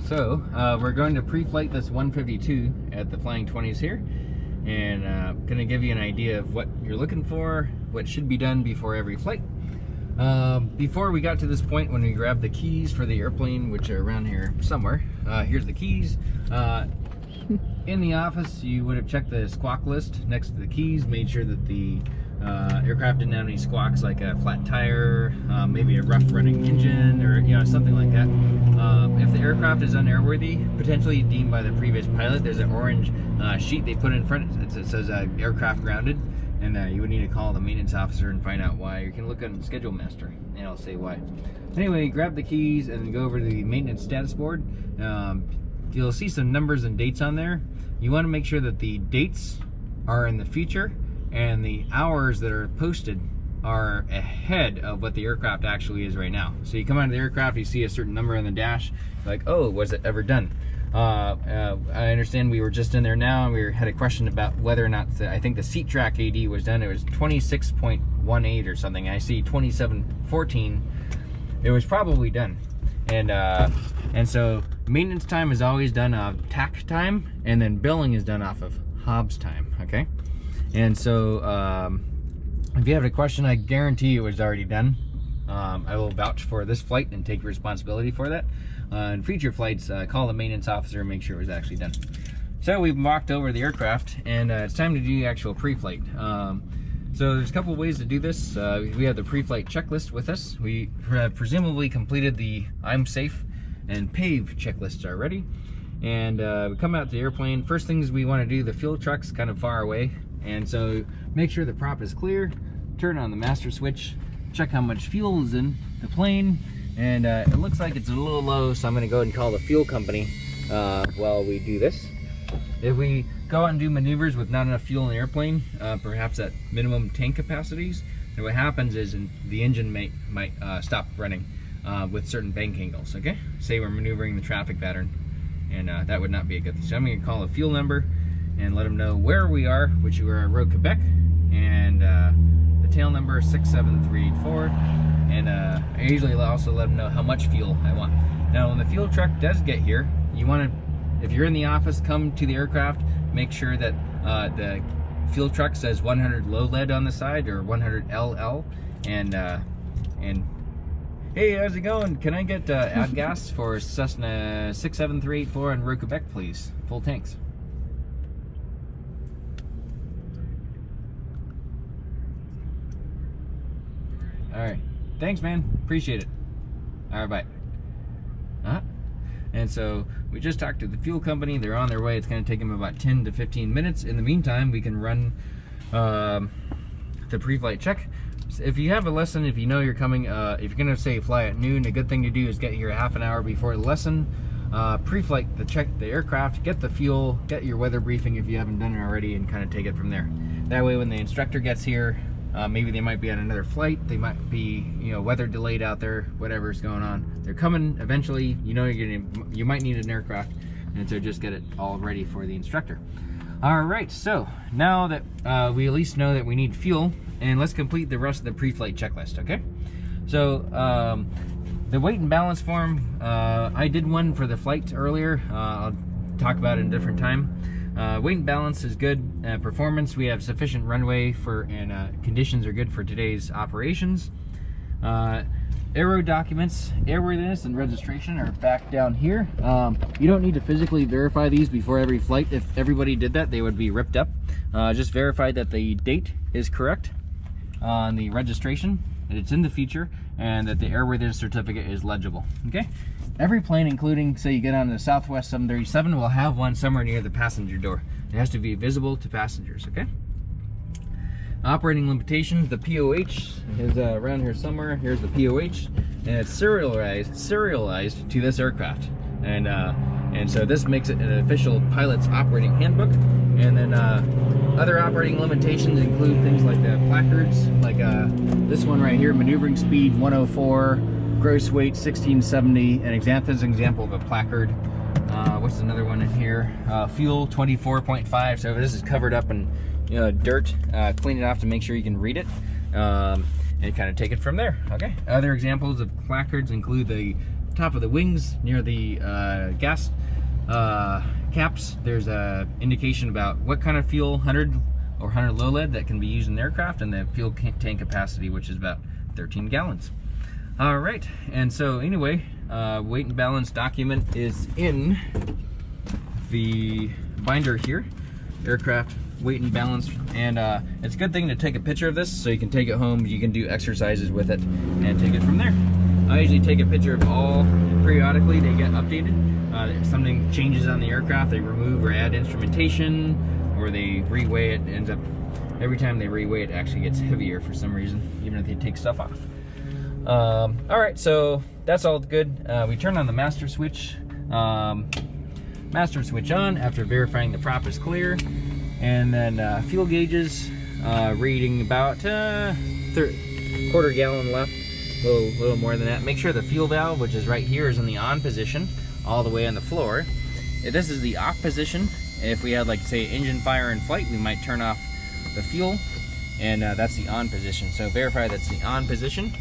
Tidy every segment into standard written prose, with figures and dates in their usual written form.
So we're going to pre-flight this 152 at the Flying 20s here, and going to give you an idea of what you're looking for, what should be done before every flight. Before we got to this point, when we grabbed the keys for the airplane, which are around here somewhere, here's the keys. In the office, you would have checked the squawk list next to the keys, made sure that the aircraft didn't have any squawks like a flat tire, maybe a rough running engine, or something like that. If the aircraft is unairworthy, potentially deemed by the previous pilot, there's an orange sheet they put in front. It says aircraft grounded, and you would need to call the maintenance officer and find out why. You can look on Schedule Master, and it'll say why. Anyway, grab the keys and go over to the maintenance status board. You'll see some numbers and dates on there. You want to make sure that the dates are in the future and the hours that are posted are ahead of what the aircraft actually is right now. So you come out of the aircraft, you see a certain number on the dash, like, oh, was it ever done? I understand we were just in there now, and we had a question about whether or not I think the seat track AD was done. It was 26.18 or something. I see 27.14. It was probably done. And so maintenance time is always done off TAC time, and then billing is done off of Hobbs time, okay? And so if you have a question, I guarantee it was already done. I will vouch for this flight and take responsibility for that. In future flights, call the maintenance officer and make sure it was actually done. So we've walked over the aircraft, and it's time to do the actual pre-flight. So there's a couple ways to do this. We have the pre-flight checklist with us. We have presumably completed the I'm safe and PAVE checklists already. And we come out to the airplane. First things we want to do, the fuel truck's kind of far away. And so make sure the prop is clear, turn on the master switch, check how much fuel is in the plane. And it looks like it's a little low, so I'm going to go ahead and call the fuel company while we do this. If we go out and do maneuvers with not enough fuel in the airplane, perhaps at minimum tank capacities, and what happens is the engine might stop running with certain bank angles, okay? Say we're maneuvering the traffic pattern, and that would not be a good thing. So I'm going to call a fuel number and let them know where we are, which we are at Road, Quebec, and the tail number is 67384, and I usually also let them know how much fuel I want. Now when the fuel truck does get here, you want to, if you're in the office, come to the aircraft, make sure that the fuel truck says 100 low lead on the side, or 100 LL, and hey, how's it going? Can I get avgas for Cessna 67384 in Road, Quebec, please? Full tanks. All right, thanks, man. Appreciate it. All right, bye. And so we just talked to the fuel company. They're on their way. It's going to take them about 10 to 15 minutes. In the meantime, we can run the pre-flight check. So if you have a lesson, if you know you're coming, if you're going to say fly at noon, a good thing to do is get here a half an hour before the lesson. Pre-flight, check the aircraft, get the fuel, get your weather briefing if you haven't done it already, and kind of take it from there. That way when the instructor gets here, maybe they might be on another flight, they might be, weather delayed out there, whatever's going on. They're coming eventually, you might need an aircraft, and so just get it all ready for the instructor. All right, so now that we at least know that we need fuel, and let's complete the rest of the pre-flight checklist, okay? So the weight and balance form, I did one for the flight earlier. I'll talk about it in a different time. Weight and balance is good. Performance, we have sufficient runway for, and conditions are good for today's operations. Aero documents, airworthiness and registration are back down here. You don't need to physically verify these before every flight. If everybody did that, they would be ripped up. Just verify that the date is correct on the registration, that it's in the feature, and that the airworthiness certificate is legible, okay? Every plane, including, say you get on the Southwest 737, will have one somewhere near the passenger door. It has to be visible to passengers, okay? Operating limitations, the POH is around here somewhere. Here's the POH, and it's serialized to this aircraft. And so this makes it an official pilot's operating handbook. And then other operating limitations include things like the placards, like this one right here, maneuvering speed 104, gross weight 1670, and this example of a placard. What's another one in here? Fuel 24.5. So this is covered up in dirt. Clean it off to make sure you can read it, and kind of take it from there. Okay. Other examples of placards include the top of the wings near the gas caps, there's a indication about what kind of fuel, 100 or 100 low lead, that can be used in the aircraft, and the fuel tank capacity, which is about 13 gallons. All right, and so anyway, weight and balance document is in the binder here, aircraft weight and balance, and it's a good thing to take a picture of this so you can take it home, you can do exercises with it and take it from there. I usually take a picture of all periodically, they get updated. If something changes on the aircraft, they remove or add instrumentation, or they reweigh it. Ends up, every time they reweigh it, actually gets heavier for some reason, even if they take stuff off. All right, so that's all good. We turn on the master switch. Master switch on after verifying the prop is clear, and then fuel gauges reading about quarter gallon left, a little more than that. Make sure the fuel valve, which is right here, is in the on position all the way on the floor. If this is the off position, if we had, like, say, engine fire in flight, we might turn off the fuel, and that's the on position. So verify that's the on position,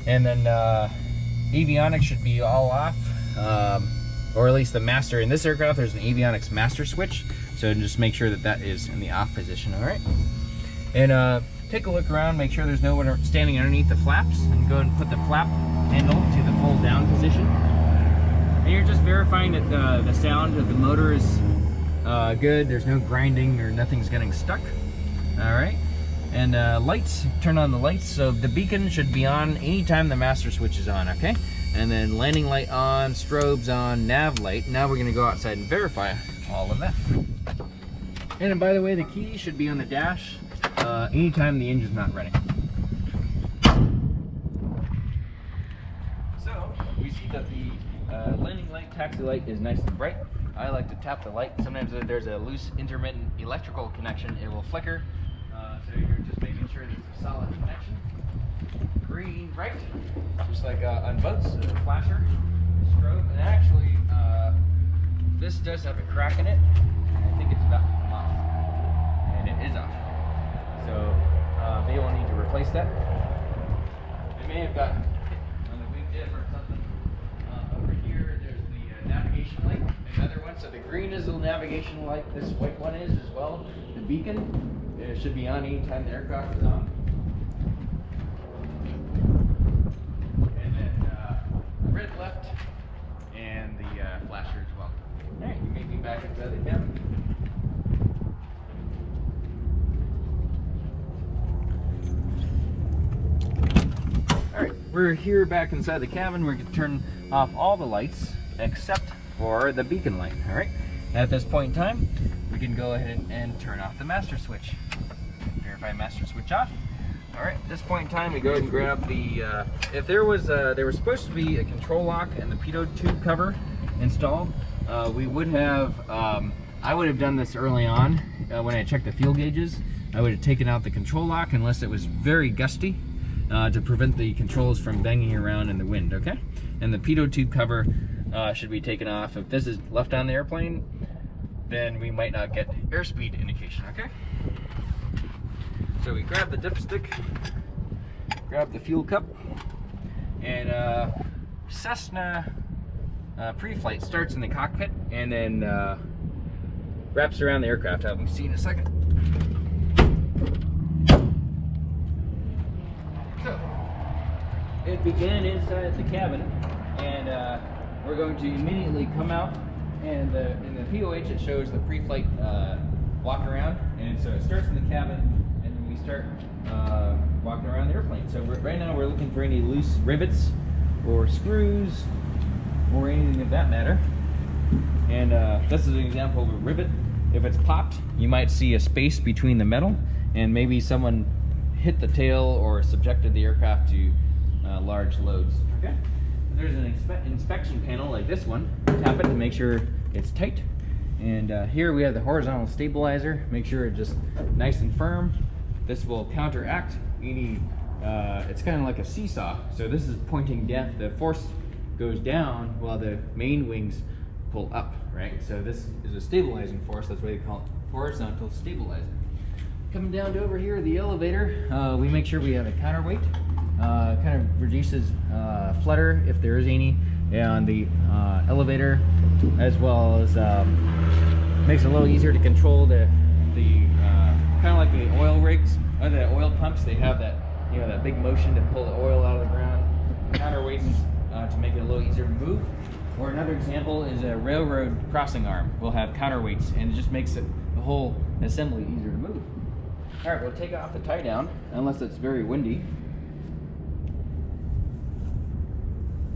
and then avionics should be all off, or at least the master. In this aircraft, there's an avionics master switch, so just make sure that that is in the off position. All right, and take a look around, make sure there's no one standing underneath the flaps, and go and put the flap handle to the full down position. And you're just verifying that the sound of the motor is good, there's no grinding or nothing's getting stuck. All right, and lights, turn on the lights. So the beacon should be on anytime the master switch is on, okay? And then landing light on, strobes on, nav light. Now we're gonna go outside and verify all of that. And by the way, the key should be on the dash anytime the engine's not running. So we see that the landing light, taxi light is nice and bright. I like to tap the light. Sometimes if there's a loose intermittent electrical connection, it will flicker. So you're just making sure there's a solid connection. Green, bright, just like on boats, flasher, strobe. And actually, this does have a crack in it. I think it's about to come off, and it is off. So they will need to replace that. They may have gotten hit on the wing tip or something. Over here, there's the navigation light, another one. So the green is the navigation light. This white one is as well. The beacon, it should be on anytime the aircraft is on. And then red left, and the flasher as well. All right, you may be back inside the cabin. All right, we're here back inside the cabin. We're going to turn off all the lights except for the beacon light. All right, at this point in time, we can go ahead and turn off the master switch. Verify master switch off. All right, at this point in time, we go ahead and grab the, if there was supposed to be a control lock and the pitot tube cover installed, we would have, I would have done this early on when I checked the fuel gauges. I would have taken out the control lock unless it was very gusty to prevent the controls from banging around in the wind, okay? And the pitot tube cover should be taken off. If this is left on the airplane, then we might not get airspeed indication, okay? So we grab the dipstick, grab the fuel cup, and Cessna Preflight starts in the cockpit and then wraps around the aircraft. I'll see in a second. So it began inside the cabin, and we're going to immediately come out, and in the POH it shows the Preflight walk around, and so it starts in the cabin, and then we start walking around the airplane. So right now we're looking for any loose rivets or screws or anything of that matter. And this is an example of a rivet. If it's popped, you might see a space between the metal, and maybe someone hit the tail or subjected the aircraft to large loads. Okay. There's an inspection panel like this one. Tap it to make sure it's tight. And here we have the horizontal stabilizer. Make sure it's just nice and firm. This will counteract any, it's kind of like a seesaw. So this is pointing down, the force goes down while the main wings pull up, right? So this is a stabilizing force. That's why they call it horizontal stabilizer. Coming down to over here, the elevator, we make sure we have a counterweight. Kind of reduces flutter if there is any on the elevator, as well as makes it a little easier to control the kind of like the oil rigs or the oil pumps. They have that, you know, that big motion to pull the oil out of the ground, counterweights to make it a little easier to move. Or another example is a railroad crossing arm will have counterweights, and it just makes it the whole assembly easier to move. All right, we'll take off the tie down unless it's very windy.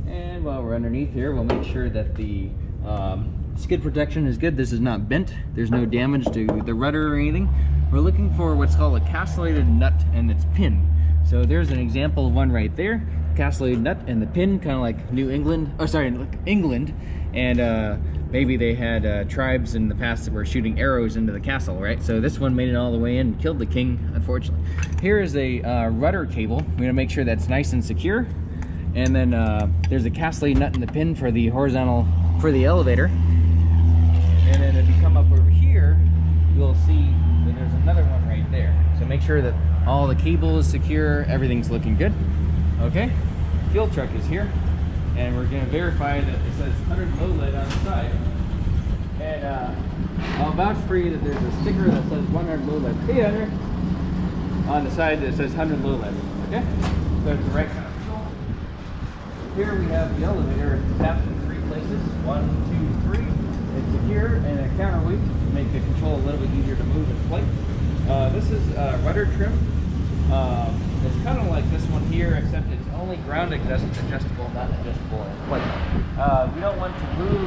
And while we're underneath here, we'll make sure that the skid protection is good. This is not bent. There's no damage to the rudder or anything. We're looking for what's called a castellated nut and its pin. So there's an example of one right there. Castellated nut and the pin, kind of like New England, oh sorry, like England, and maybe they had tribes in the past that were shooting arrows into the castle, right? So this one made it all the way in and killed the king, unfortunately. Here is a rudder cable. We're gonna make sure that's nice and secure. And then there's a castellated nut and the pin for the horizontal, for the elevator. And then if you come up over here, you'll see that there's another one right there. So make sure that all the cable is secure, everything's looking good. Okay, fuel truck is here, and we're gonna verify that it says 100 low lead on the side. And I'll vouch for you that there's a sticker that says 100 low lead. Hey, Hunter, on the side that says 100 low lead. Okay, so it's the right kind of fuel. Here we have the elevator. It's tapped in 3 places. 1, 2, 3. It's secure, and a counterweight to make the control a little bit easier to move in flight. This is rudder trim. It's kind of like this one here, except it's only ground adjustable, not adjustable in flight. We don't want to move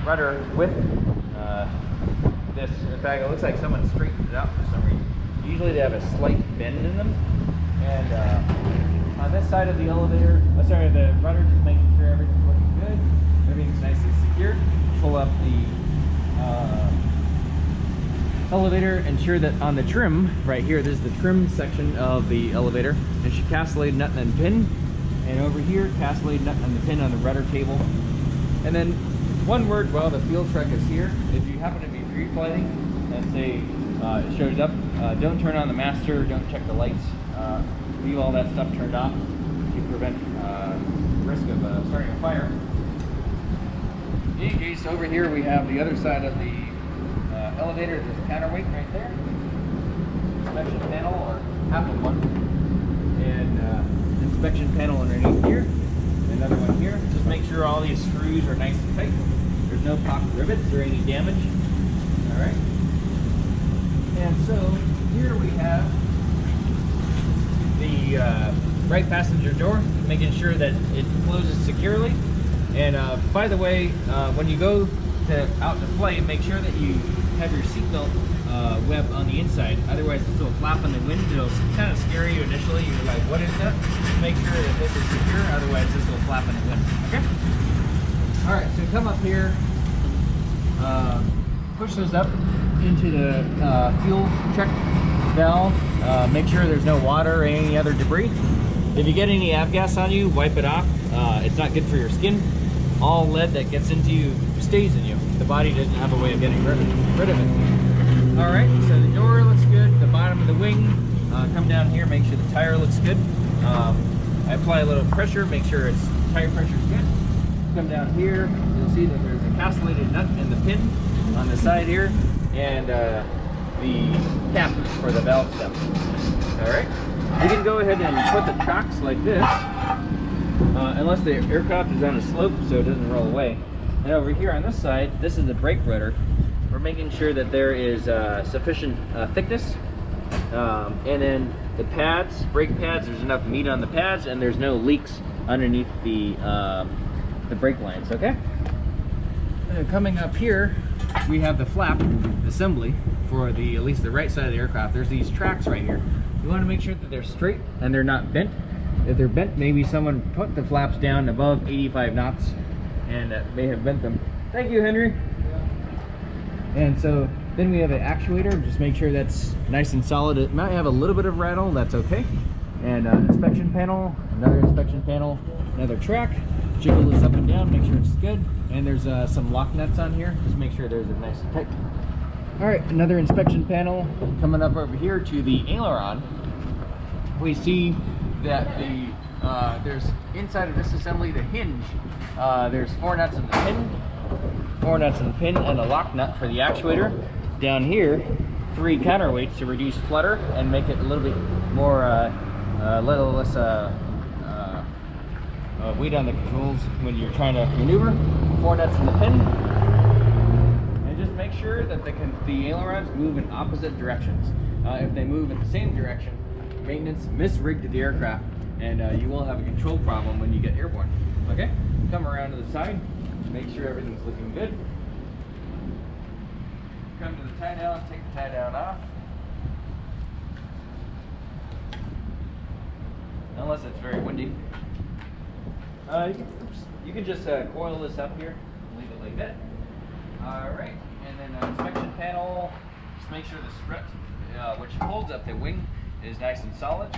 rudder with this. In fact, it looks like someone straightened it out for some reason. Usually they have a slight bend in them. And on this side of the elevator, sorry, the rudder, just making sure everything's looking good. Everything's nice and secure. Pull up the elevator, ensure that on the trim right here, this is the trim section of the elevator. It should castellated nut and pin, and over here castellated nut and the pin on the rudder cable. And then one word while the fuel truck is here, if you happen to be pre-flighting and say it shows up, don't turn on the master, don't check the lights, leave all that stuff turned off to prevent risk of starting a fire. In any case, over here we have the other side of the elevator. There's a counterweight right there, inspection panel, or half of one, and inspection panel underneath here, another one here. Just make sure all these screws are nice and tight. There's no popped rivets or any damage. All right. And so here we have the right passenger door, making sure that it closes securely. And by the way, when you go out to flight, make sure that you have your seatbelt web on the inside. Otherwise, this will flap in the wind. It'll kind of scare you initially. You're like, what is that? Make sure that this is secure. Otherwise, this will flap in the wind. Okay? All right, so come up here, push those up into the fuel check valve. Make sure there's no water or any other debris. If you get any avgas on you, wipe it off. It's not good for your skin. All lead that gets into you stays in you. The body doesn't have a way of getting rid of it. All right, so the door looks good. The bottom of the wing, come down here, make sure the tire looks good. I apply a little pressure, make sure its tire pressure is good. Come down here, you'll see that there's a castellated nut and the pin on the side here, and the cap for the valve stem. All right, you can go ahead and put the chocks like this, unless the aircraft is on a slope so it doesn't roll away. And over here on this side, this is the brake rudder. We're making sure that there is sufficient thickness. And then the pads, brake pads, there's enough meat on the pads, and there's no leaks underneath the brake lines, okay? Coming up here, we have the flap assembly for at least the right side of the aircraft. There's these tracks right here. You want to make sure that they're straight and they're not bent. If they're bent, maybe someone put the flaps down above 85 knots and may have bent them. Thank you, Henry. Yeah. And so then we have an actuator. Just make sure that's nice and solid. It might have a little bit of rattle, that's okay. And inspection panel, another inspection panel, another track. Jiggle this up and down, make sure it's good. And there's some lock nuts on here. Just make sure there's a nice and tight. All right, another inspection panel. Coming up over here to the aileron, we see that the There's inside of this assembly, the hinge, there's 4 nuts in the pin, 4 nuts in the pin, and a lock nut for the actuator. Down here, 3 counterweights to reduce flutter and make it a little bit more, little less weight on the controls when you're trying to maneuver. 4 nuts in the pin, and just make sure that the ailerons move in opposite directions. If they move in the same direction, maintenance misrigged the aircraft, and you will have a control problem when you get airborne. Okay, come around to the side, make sure everything's looking good. Come to the tie down, take the tie down off. Unless it's very windy. You can just coil this up here, leave it like that. Alright, and then inspection panel, just make sure the strut, which holds up the wing, is nice and solid.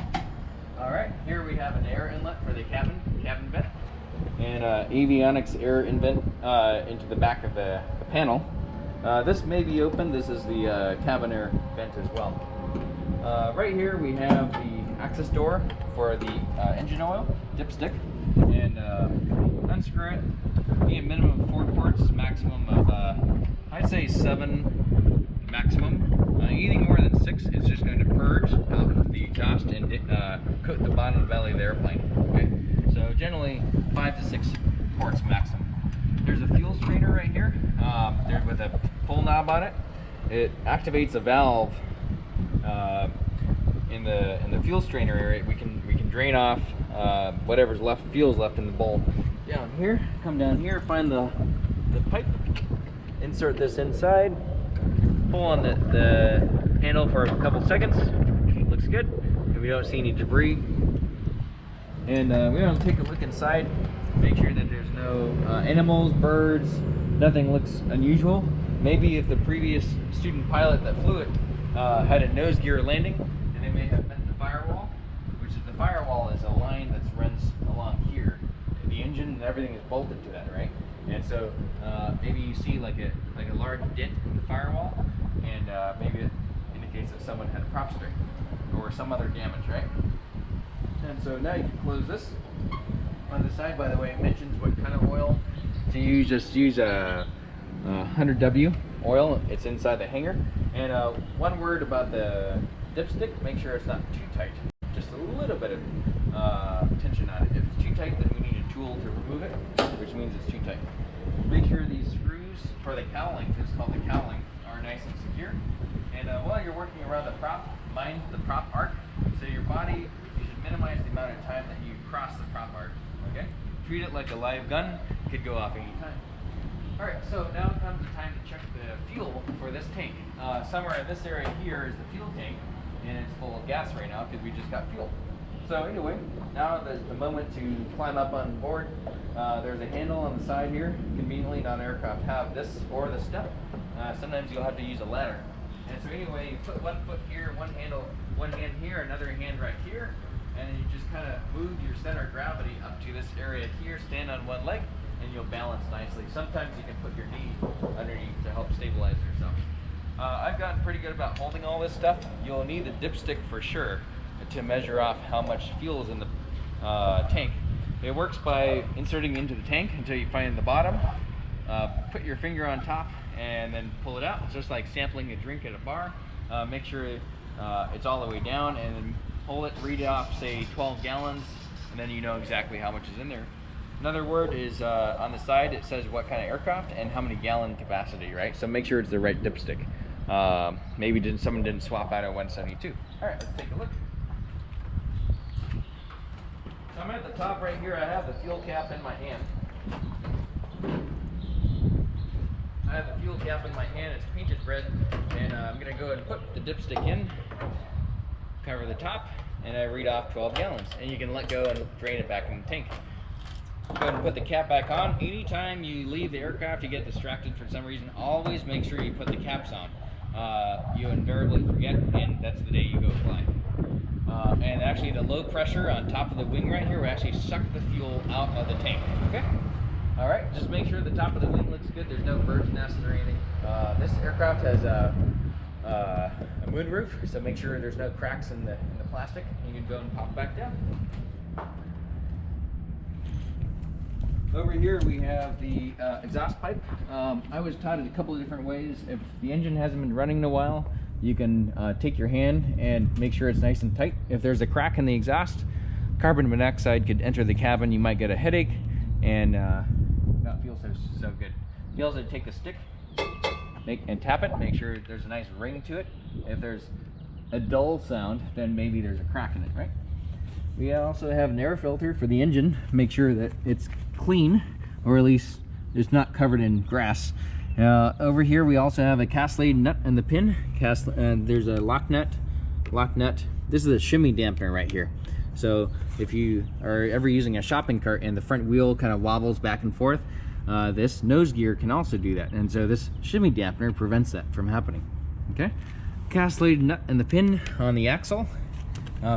Alright, here we have an air inlet for the cabin vent, and avionics air invent into the back of the panel. This may be open. This is the cabin air vent as well. Right here we have the access door for the engine oil dipstick, and unscrew it. You get a minimum of 4 ports, maximum of I'd say 7 maximum. Anything more than 6, it's just going to purge out the exhaust and coat the bottom belly of the airplane. Okay, so generally 5 to 6 ports maximum. There's a fuel strainer right here. There's with a pull knob on it. It activates a valve in the fuel strainer area. We can drain off whatever's left, fuel's left in the bowl. Down here, come down here, find the pipe, insert this inside, pull on the handle for a couple seconds. Looks good. If we don't see any debris, and we're gonna take a look inside, make sure that there's no animals, birds, nothing looks unusual. Maybe if the previous student pilot that flew it had a nose gear landing, and they may have bent the firewall, which is the firewall is a line that runs along here. The engine and everything is bolted to that, right? And so maybe you see like a large dent in the firewall, and maybe it indicates that someone had a prop string or some other damage, right? And so now you can close this. On the side, by the way, it mentions what kind of oil to use. Just use a 100W oil. It's inside the hanger. And one word about the dipstick: make sure it's not too tight. Just a little bit of tension on it. If it's too tight, then we need a tool to remove it, which means it's too tight. Make sure these screws for the cowling, it's called the cowling, are nice and secure. And while you're working around the prop, mind the prop arc. So your body, you should minimize the amount of time that you cross the prop arc. Okay? Treat it like a live gun. It could go off any time. Alright, so now comes the time to check the fuel for this tank. Somewhere in this area here is the fuel tank, and it's full of gas right now because we just got fuel. So anyway, now there's the moment to climb up on board. There's a handle on the side here. Conveniently, non-aircraft have this or the step. Sometimes you'll have to use a ladder. And so anyway, you put 1 foot here, one hand here, another hand right here, and you just kind of move your center of gravity up to this area here, stand on one leg, and you'll balance nicely. Sometimes you can put your knee underneath to help stabilize yourself. I've gotten pretty good about holding all this stuff. You'll need the dipstick for sure to measure off how much fuel is in the tank. It works by inserting into the tank until you find the bottom. Put your finger on top and then pull it out. It's just like sampling a drink at a bar. Make sure it's all the way down, and then pull it, read it off, say 12 gallons, and then you know exactly how much is in there. Another word is on the side, it says what kind of aircraft and how many gallon capacity, right? So make sure it's the right dipstick. Maybe someone didn't swap out a 172. All right, let's take a look. So I'm at the top right here. I have the fuel cap in my hand. I have the fuel cap in my hand. It's painted red, and I'm going to go ahead and put the dipstick in, cover the top, and I read off 12 gallons. And you can let go and drain it back in the tank. Go ahead and put the cap back on. Anytime you leave the aircraft, you get distracted for some reason, always make sure you put the caps on. You invariably forget, and that's the day you go fly. And actually the low pressure on top of the wing right here will actually suck the fuel out of the tank. Okay? Alright, just make sure the top of the wing looks good. There's no bird's nests or anything. This aircraft has a moonroof, so make sure there's no cracks in the plastic. You can go and pop back down. Over here we have the exhaust pipe. I was taught it a couple of different ways. If the engine hasn't been running in a while, you can take your hand and make sure it's nice and tight. If there's a crack in the exhaust, carbon monoxide could enter the cabin. You might get a headache and not feel so good. You also take a stick and tap it, make sure there's a nice ring to it. If there's a dull sound, then maybe there's a crack in it, right? We also have an air filter for the engine. Make sure that it's clean, or at least it's not covered in grass. Over here we also have a castellated nut and the pin. There's a lock nut. This is a shimmy dampener right here. So if you are ever using a shopping cart and the front wheel kind of wobbles back and forth, this nose gear can also do that. And so this shimmy dampener prevents that from happening. Okay, castellated nut and the pin on the axle.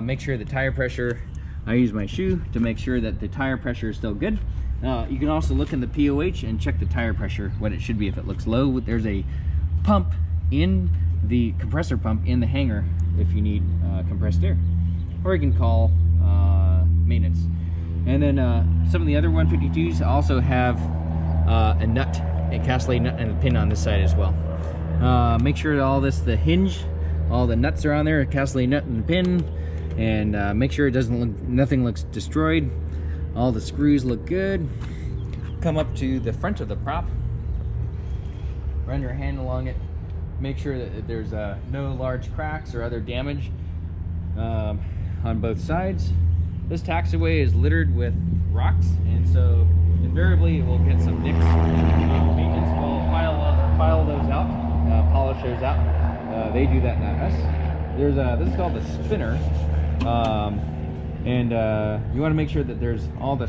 Make sure the tire pressure, I use my shoe to make sure that the tire pressure is still good. You can also look in the POH and check the tire pressure, what it should be. If it looks low, there's a pump in the compressor pump in the hangar if you need compressed air. Or you can call maintenance. And then some of the other 152s also have a nut, a castellated nut and a pin on this side as well. Make sure that all this, the hinge, all the nuts are on there, a castellated nut and a pin, and make sure it doesn't look, nothing looks destroyed. All the screws look good. Come up to the front of the prop, run your hand along it, make sure that there's no large cracks or other damage on both sides. This taxiway is littered with rocks, and so invariably it will get some nicks. Maintenance will file those out, polish those out. They do that, not us. There's this is called the spinner. You want to make sure that there's all the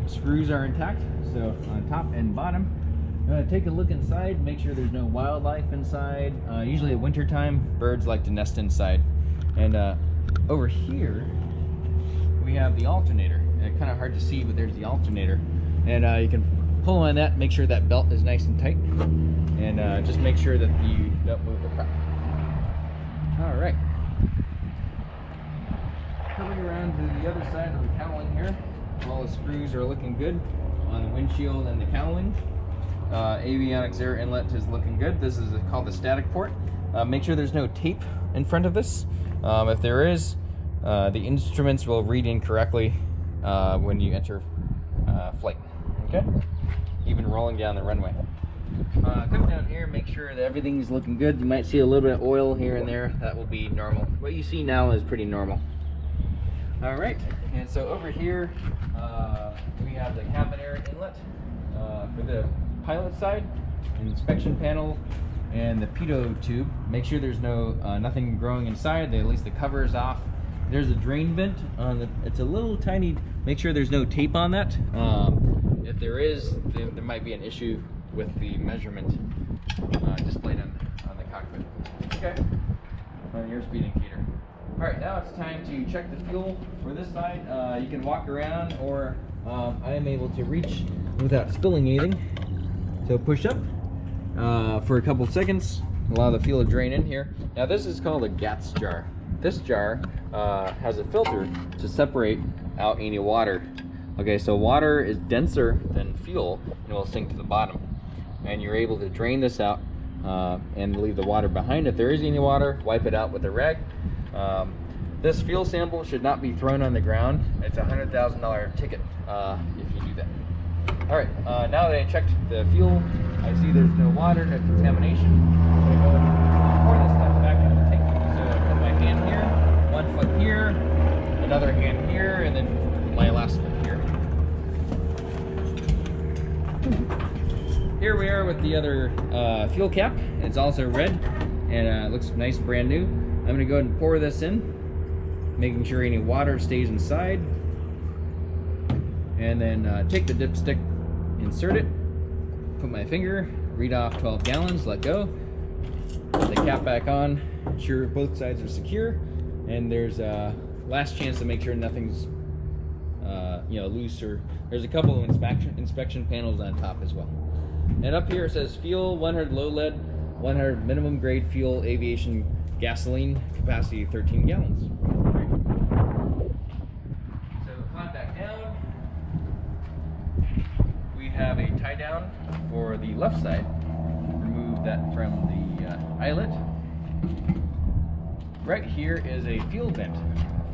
screws are intact, so on top and bottom. Take a look inside, make sure there's no wildlife inside. Usually at winter time, birds like to nest inside. And over here we have the alternator. Kind of hard to see, but there's the alternator, and you can pull on that, make sure that belt is nice and tight, and just make sure that you don't move the prop. All right. Coming around to the other side of the cowling here, all the screws are looking good on the windshield and the cowling. Avionics air inlet is looking good. This is called the static port. Make sure there's no tape in front of this. If there is, the instruments will read incorrectly when you enter flight. Okay? Even rolling down the runway. Come down here, make sure that everything's looking good. You might see a little bit of oil here and there. That will be normal. What you see now is pretty normal. All right, and so over here we have the cabin air inlet for the pilot side, an inspection panel, and the pitot tube. Make sure there's no nothing growing inside. At least the cover is off. There's a drain vent on the. It's a little tiny. Make sure there's no tape on that. If there is, then there might be an issue with the measurement displayed on the cockpit. Okay, on the airspeed indicator. All right, now it's time to check the fuel for this side. You can walk around, or I am able to reach without spilling anything. So push up for a couple seconds, allow the fuel to drain in here. Now this is called a GATS jar. This jar has a filter to separate out any water. Okay, so water is denser than fuel and will sink to the bottom. And you're able to drain this out and leave the water behind. If there is any water, wipe it out with a rag. This fuel sample should not be thrown on the ground. It's a $100,000 ticket if you do that. All right, now that I checked the fuel, I see there's no water, no contamination. I'm gonna go and pour this stuff back into the tank. So I put my hand here, 1 foot here, another hand here, and then my last foot here. Here we are with the other fuel cap. It's also red, and it looks nice, brand new. I'm gonna go ahead and pour this in, making sure any water stays inside. And then take the dipstick, insert it, put my finger, read off 12 gallons, let go, put the cap back on, ensure both sides are secure, and there's a last chance to make sure nothing's loose, or there's a couple of inspection panels on top as well. And up here it says fuel 100 low lead, 100 minimum grade fuel, aviation gasoline, capacity 13 gallons. So climb back down. have a tie down for the left side. Remove that from the eyelet. Right here is a fuel vent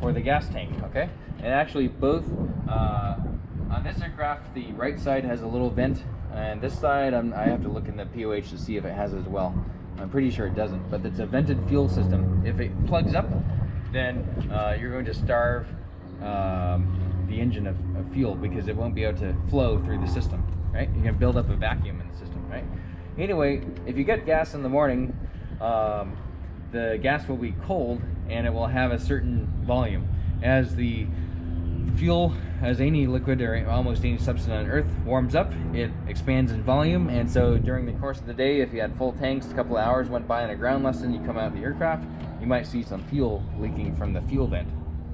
for the gas tank, okay? And actually both, on this aircraft, the right side has a little vent, and this side, I have to look in the POH to see if it has it as well. I'm pretty sure it doesn't, but it's a vented fuel system. If it plugs up, then you're going to starve the engine of fuel, because it won't be able to flow through the system, right? You're gonna build up a vacuum in the system, right? Anyway, if you get gas in the morning, the gas will be cold and it will have a certain volume. As the fuel, as any liquid or almost any substance on Earth warms up, it expands in volume, and so during the course of the day, if you had full tanks, a couple of hours went by in a ground lesson, you come out of the aircraft, you might see some fuel leaking from the fuel vent.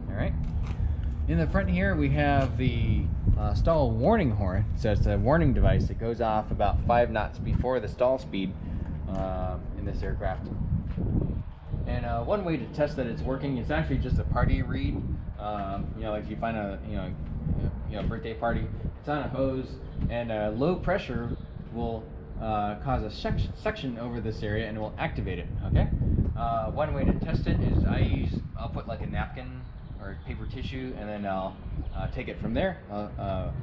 All right. In the front here, we have the stall warning horn. So it's a warning device that goes off about 5 knots before the stall speed in this aircraft. And one way to test that it's working, it's actually just a party read. You know, like you find a birthday party, it's on a hose, and low pressure will cause a suction over this area and will activate it. Okay. One way to test it is I'll put like a napkin or paper tissue, and then I'll take it from there. I'll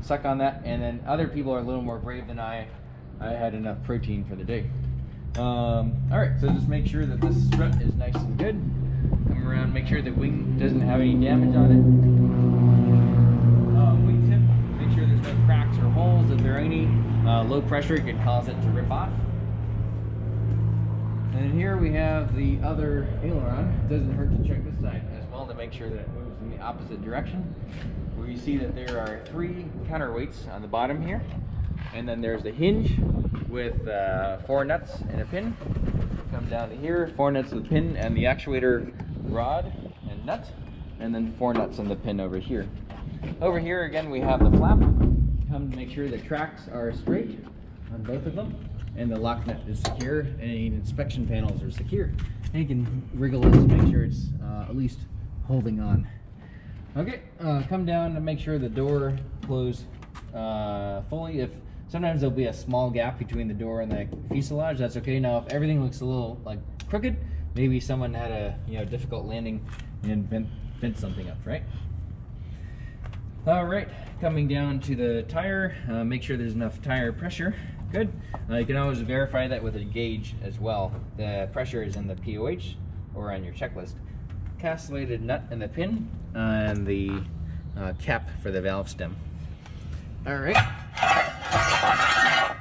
suck on that, and then other people are a little more brave than I had enough protein for the day. All right, so just make sure that this strut is nice and good. Come around, make sure the wing doesn't have any damage on it. Wingtip, make sure there's no cracks or holes. If there are any, low pressure could cause it to rip off. And here we have the other aileron. It doesn't hurt to check this side as well to make sure that it moves in the opposite direction. We see that there are 3 counterweights on the bottom here. And then there's the hinge with 4 nuts and a pin. Come down to here, 4 nuts and a pin, and the actuator rod and nut. And then 4 nuts on the pin over here. Over here again we have the flap. Come to make sure the tracks are straight on both of them, and the lock nut is secure, and the inspection panels are secure. And you can wriggle this to make sure it's at least holding on. Okay, come down to make sure the door closes fully. If sometimes there'll be a small gap between the door and the fuselage, that's okay. Now if everything looks a little like crooked, maybe someone had a difficult landing and bent something up, right? All right, coming down to the tire, make sure there's enough tire pressure. Good. You can always verify that with a gauge as well. The pressure is in the POH or on your checklist. Castellated nut and the pin, and the cap for the valve stem. All right.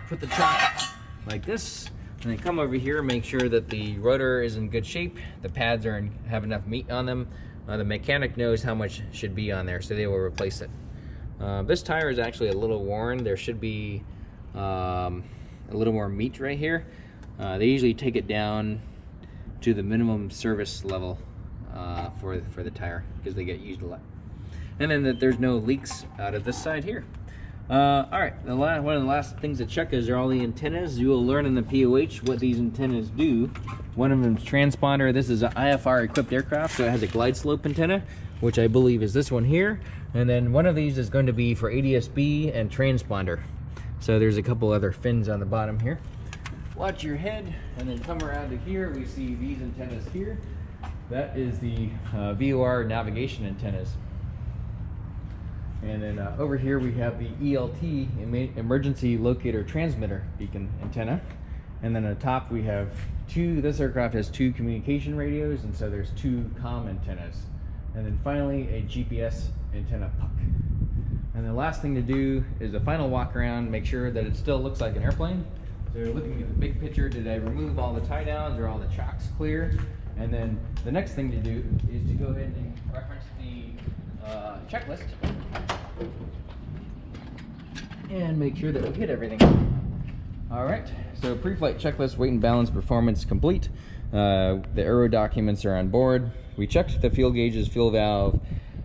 Put the chock like this, and then come over here, make sure that the rotor is in good shape, the pads have enough meat on them. The mechanic knows how much should be on there, so they will replace it. This tire is actually a little worn. There should be a little more meat right here. They usually take it down to the minimum service level for the tire, because they get used a lot. And then there's no leaks out of this side here. All right, one of the last things to check is all the antennas. You will learn in the POH what these antennas do. One of them is transponder. This is an IFR equipped aircraft, so it has a glide slope antenna, which I believe is this one here. And then one of these is going to be for ADS-B and transponder. So there's a couple other fins on the bottom here. Watch your head, and then come around to here. We see these antennas here. That is the VOR navigation antennas. And then over here we have the ELT, emergency locator transmitter beacon antenna. And then on top we have this aircraft has 2 communication radios, and so there's 2 comm antennas. And then finally a GPS antenna puck. And the last thing to do is a final walk around, make sure that it still looks like an airplane. So you're looking at the big picture. Did I remove all the tie downs? Are all the chocks clear? And then the next thing to do is to go ahead and reference the checklist and make sure that we hit everything. All right, so pre-flight checklist, weight and balance, performance complete. The aero documents are on board. We checked the fuel gauges, fuel valve,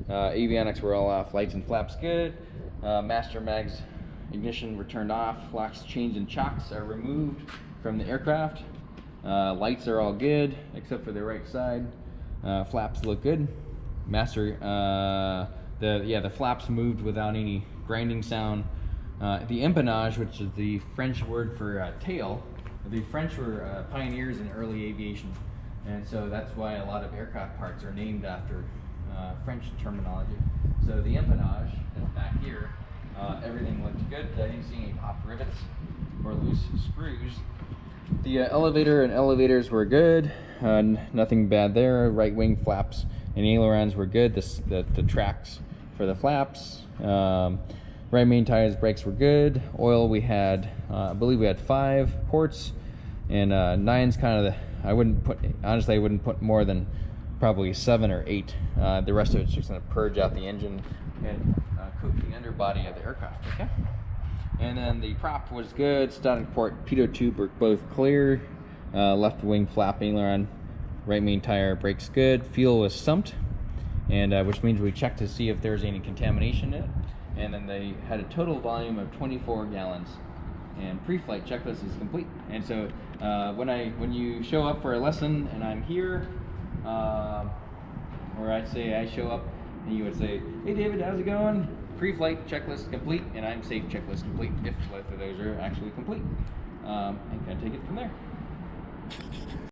avionics were all off, lights and flaps good. Master mags ignition were turned off, locks, chains, and chocks are removed from the aircraft. Lights are all good except for the right side. Flaps look good. The flaps moved without any grinding sound. The empennage, which is the French word for tail, the French were pioneers in early aviation, and so that's why a lot of aircraft parts are named after French terminology. So the empennage is back here. Everything looked good. I didn't see any popped rivets or loose screws. The elevator and elevators were good. Nothing bad there. Right wing flaps and ailerons were good. The tracks for the flaps. Right main tires, brakes were good. Oil we had, I believe we had 5 quarts, and 9's kind of the, I wouldn't put more than probably 7 or 8. The rest of it's just going to purge out the engine and coat the underbody of the aircraft. Okay. And then the prop was good. Static port, pitot tube were both clear. Left wing flap, aileron, right main tire, brakes good. Fuel was stumped, and which means we checked to see if there's any contamination in it. And then they had a total volume of 24 gallons. And pre-flight checklist is complete. And so when you show up for a lesson and I'm here, or I'd say I show up and you would say, "Hey David, how's it going? Pre-flight checklist complete," and I'm safe checklist complete, if both of those are actually complete. And can take it from there.